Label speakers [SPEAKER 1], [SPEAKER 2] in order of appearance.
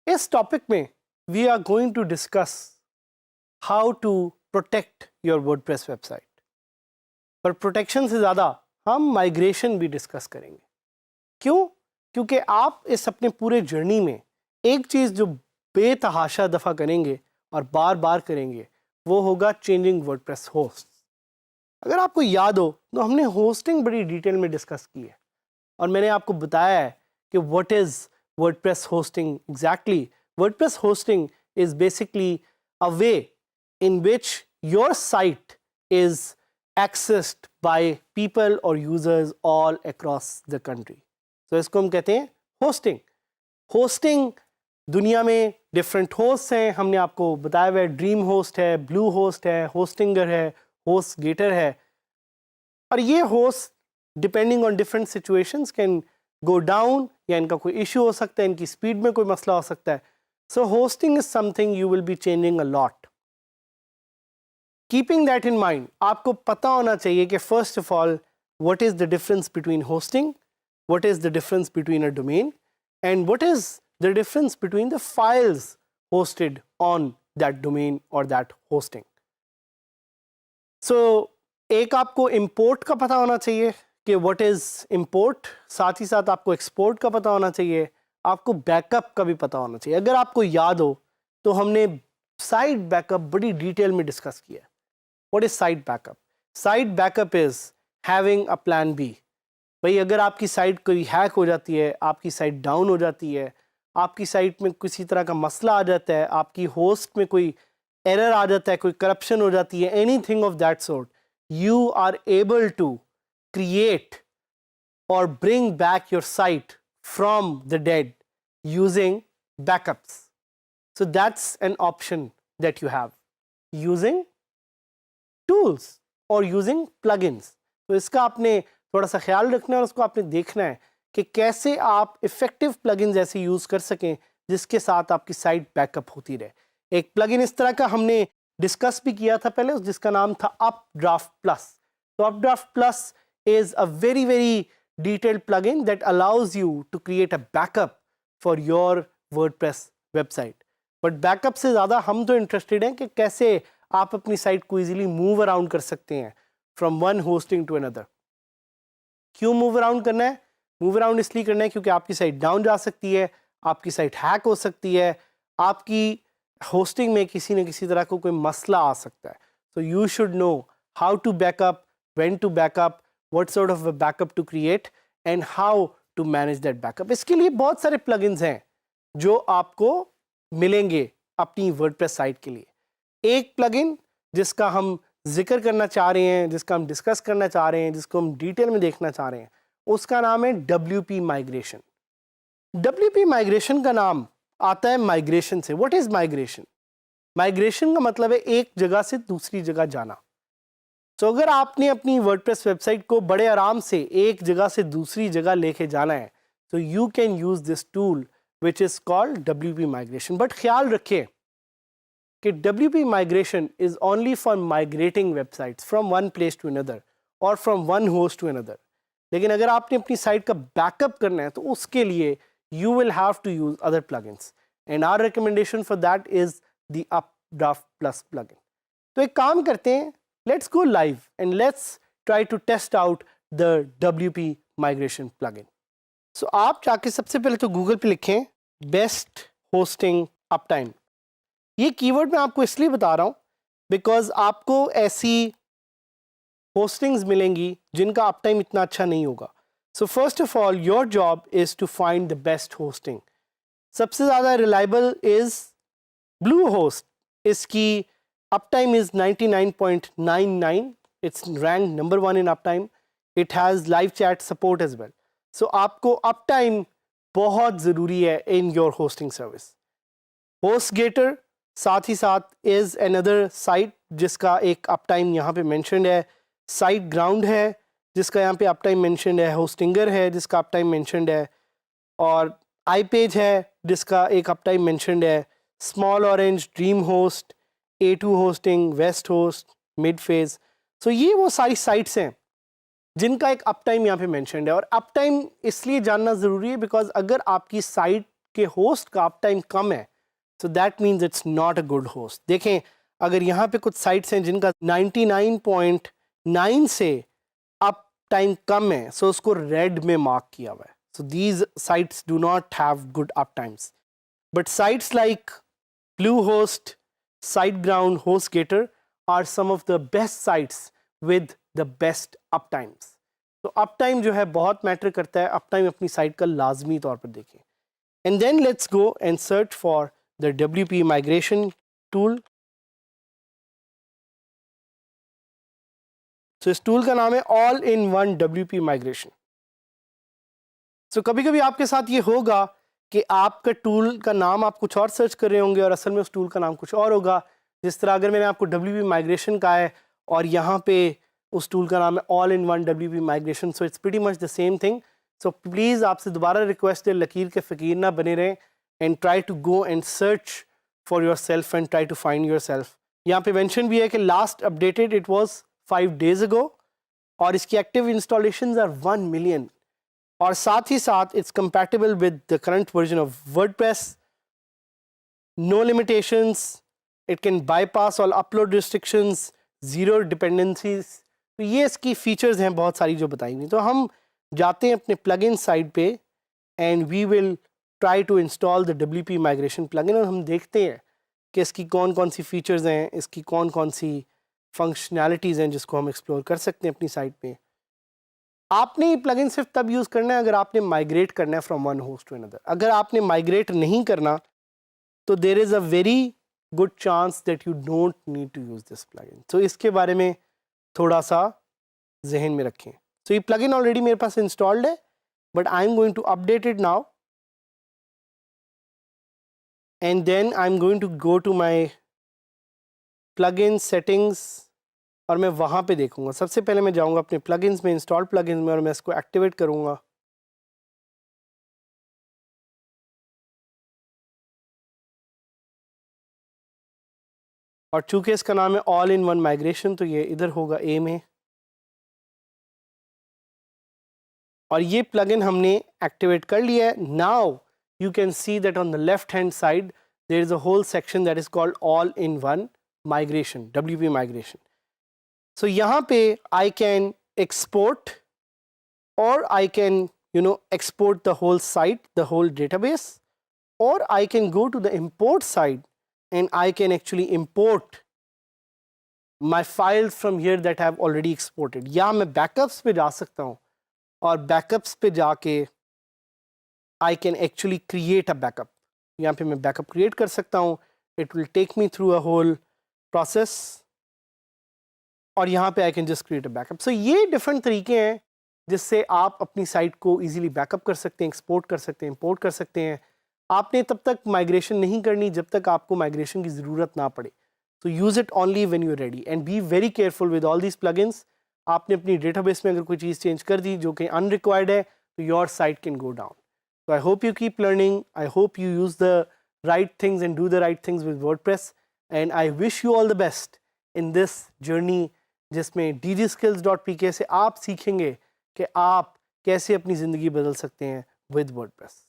[SPEAKER 1] इस टॉपिक में we are going to discuss how to protect your WordPress website. पर protection से ज़्यादा हम माइग्रेशन भी डिस्कस करेंगे। क्यों? क्योंकि आप इस अपने पूरे जर्नी में एक चीज़ जो बेतहाशा दफ़ा करेंगे और बार बार करेंगे वो होगा चेंजिंग वर्डप्रेस होस्ट। अगर आपको याद हो तो हमने होस्टिंग बड़ी डिटेल में डिस्कस की है और मैंने आपको बताया है कि what is WordPress hosting exactly. WordPress hosting is basically a way in which your site is accessed by people or users all across the country. So इसको हम कहते हैं hosting. Hosting दुनिया में different hosts हैं, हमने आपको बताया हुआ है, ड्रीम होस्ट है, ब्लू होस्ट है, होस्टिंगर है, होस्टगेटर है। और ये host depending on different situations can go down, या इनका कोई इशू हो सकता है, इनकी स्पीड में कोई मसला हो सकता है। So hosting is something you will be changing a lot. Keeping that in mind, आपको पता होना चाहिए कि first of all what is the difference between hosting, what is the difference between a domain, and what is the difference between the files hosted on that domain और that hosting. So एक आपको import का पता होना चाहिए कि what is import, साथ ही साथ आपको एक्सपोर्ट का पता होना चाहिए, आपको बैकअप का भी पता होना चाहिए। अगर आपको याद हो तो हमने साइट बैकअप बड़ी डिटेल में डिस्कस किया है। What is site backup? Site backup is having a plan B. भाई अगर आपकी साइट कोई हैक हो जाती है, आपकी साइट डाउन हो जाती है, आपकी साइट में किसी तरह का मसला आ जाता है, आपकी होस्ट में कोई एरर आ जाता है, कोई करप्शन हो जाती है, anything of that sort, you are able to create or bring back your site from the dead using backups. So that's an option that you have using tools or using plugins. तो इसका आपने थोड़ा सा ख्याल रखना है और उसको आपने देखना है कि कैसे आप इफेक्टिव प्लगइन्स ऐसे यूज़ कर सकें जिसके साथ आपकी साइट बैकअप होती रहे। एक प्लगइन इस तरह का हमने डिस्कस भी किया था पहले, जिसका नाम था अपड्राफ्ट प्लस। तो Updraft Plus is a very very detailed plugin that allows you to create a backup for your WordPress website. But backup से ज़्यादा हम तो इंटरेस्टेड हैं कि कैसे आप अपनी साइट को इजीली मूव अराउंड कर सकते हैं from one hosting to another. क्यों मूव अराउंड करना है? मूव अराउंड इसलिए करना है क्योंकि आपकी साइट डाउन जा सकती है, आपकी साइट हैक हो सकती है, आपकी होस्टिंग में किसी न किसी तरह को कोई मसला आ सकता है। So you should know how to backup, when to backup, what sort of backup to create and how to manage that backup. इसके लिए बहुत सारे प्लगइन्स हैं जो आपको मिलेंगे अपनी वर्डप्रेस साइट के लिए। एक प्लगइन जिसका हम जिक्र करना चाह रहे हैं, जिसका हम डिस्कस करना चाह रहे हैं, जिसको हम डिटेल में देखना चाह रहे हैं, उसका नाम है WP माइग्रेशन। WP माइग्रेशन का नाम आता है माइग्रेशन से। What is migration? माइग्रेशन का मतलब है एक जगह से दूसरी जगह जाना। तो अगर आपने अपनी वर्डप्रेस वेबसाइट को बड़े आराम से एक जगह से दूसरी जगह लेके जाना है तो you can use this tool which is called WP migration. But ख्याल रखें कि WP migration is only for migrating websites from one place to another और from one host to another. लेकिन अगर आपने अपनी साइट का बैकअप करना है तो उसके लिए you will have to use other plugins, and our recommendation for that is the Updraft Plus plugin. तो एक काम करते हैं, let's go live and let's try to test out the WP migration plugin. So आप जाके सबसे पहले तो गूगल पे लिखें best hosting uptime। ये कीवर्ड मैं आपको इसलिए बता रहा हूँ बिकॉज आपको ऐसी होस्टिंग्स मिलेंगी जिनका अपटाइम इतना अच्छा नहीं होगा। So first of all, your job is to find the best hosting. सबसे ज़्यादा reliable is Bluehost. इसकी uptime is 99.99. It's ranked number 1 in uptime. It has live chat support as well. So आपको uptime बहुत ज़रूरी है in your hosting service. HostGator साथ ही साथ is another site जिसका एक uptime यहाँ पे mentioned है साइट ग्राउंड है जिसका यहाँ पे अप टाइम मैंशनड है, होस्टिंगर है जिसका अप टाइम मैंशनड है, और आई पेज है जिसका एक अप टाइम मैंशनड है, small orange, dream host, A2 hosting, west host, mid phase. सो ये वो सारी साइट्स हैं जिनका एक अप टाइम यहाँ पे मैंशनड है। और अप टाइम इसलिए जानना ज़रूरी है बिकॉज अगर आपकी साइट के होस्ट का अप टाइम कम है so that means it's not a good host. देखें अगर यहाँ पे कुछ साइट्स हैं जिनका 99.9 से अप टाइम कम है सो उसको रेड में मार्क किया हुआ है। So these sites do not have good up times, but sites like Bluehost, SiteGround, HostGator are some of the best sites with the best uptimes. तो uptime जो है बहुत मैटर करता है, uptime अपनी साइट का लाजमी तौर पर देखें। And then let's go and search for the WP migration tool. So इस टूल का नाम है All in One WP Migration. So कभी कभी आपके साथ ये होगा कि आपका टूल का नाम आप कुछ और सर्च कर रहे होंगे और असल में उस टूल का नाम कुछ और होगा। जिस तरह अगर मैंने आपको WP माइग्रेशन का है और यहाँ पे उस टूल का नाम है all in one WP migration, so it's pretty much the same thing. So please आपसे दोबारा रिक्वेस्ट है, लकीर के फ़कीर ना बने रहें and try to go and search for yourself and try to find yourself. यहाँ पे मेंशन भी है कि last updated it was 5 days ago और इसकी एक्टिव इंस्टॉलेशंस आर 1 million, और साथ ही साथ it's compatible with the current version of WordPress, no limitations, it can bypass all upload restrictions, zero dependencies. तो ये इसकी फीचर्स हैं बहुत सारी जो बताई हुई। तो हम जाते हैं अपने प्लगइन साइड पे and we will try to install the WP migration plugin, और हम देखते हैं कि इसकी कौन कौन सी फीचर्स हैं, इसकी कौन कौन सी फंक्शनैलिटीज़ हैं जिसको हम एक्सप्लोर कर सकते हैं अपनी साइट पे। आपने ये प्लगइन सिर्फ तब यूज़ करना है अगर आपने माइग्रेट करना है from one host to another. अगर आपने माइग्रेट नहीं करना तो there is a very good chance that you don't need to use this plugin. तो इसके बारे में थोड़ा सा जहन में रखें। तो ये प्लगइन ऑलरेडी मेरे पास इंस्टॉल्ड है, but I am going to update it now and then I am going to go to my plugin settings और मैं वहाँ पे देखूँगा। सबसे पहले मैं जाऊँगा अपने प्लगइन्स में, इंस्टॉल प्लगइन्स में, और मैं इसको एक्टिवेट करूँगा। और चूँकि इसका नाम है ऑल इन वन माइग्रेशन तो ये इधर होगा ए में, और ये प्लगइन हमने एक्टिवेट कर लिया है। Now you can see that on the left hand side there is a whole section that is called all in one migration, WP migration. So यहाँ पे I can export or I can export the whole site, the whole database, or I can go to the import side and I can actually import my files from here that I have already exported. या मैं backups पे जा सकता हूँ और backups पे जाके I can actually create a backup. यहाँ पे मैं backup create कर सकता हूँ. It will take me through a whole process. और यहाँ पे I can just create a backup. So ये डिफरेंट तरीके हैं जिससे आप अपनी साइट को इजीली बैकअप कर सकते हैं, एक्सपोर्ट कर सकते हैं, इंपोर्ट कर सकते हैं। आपने तब तक माइग्रेशन नहीं करनी जब तक आपको माइग्रेशन की ज़रूरत ना पड़े। So use it only when you are ready and be very careful with all these plugins. आपने अपनी डेटाबेस में अगर कोई चीज़ चेंज कर दी जो कि अनरिक्वायर्ड है तो your site can go down. So I hope you keep learning, I hope you use the right things and do the right things with WordPress, and I wish you all the best in this journey जिसमें dgskills.pk से आप सीखेंगे कि आप कैसे अपनी ज़िंदगी बदल सकते हैं विद वर्डप्रेस।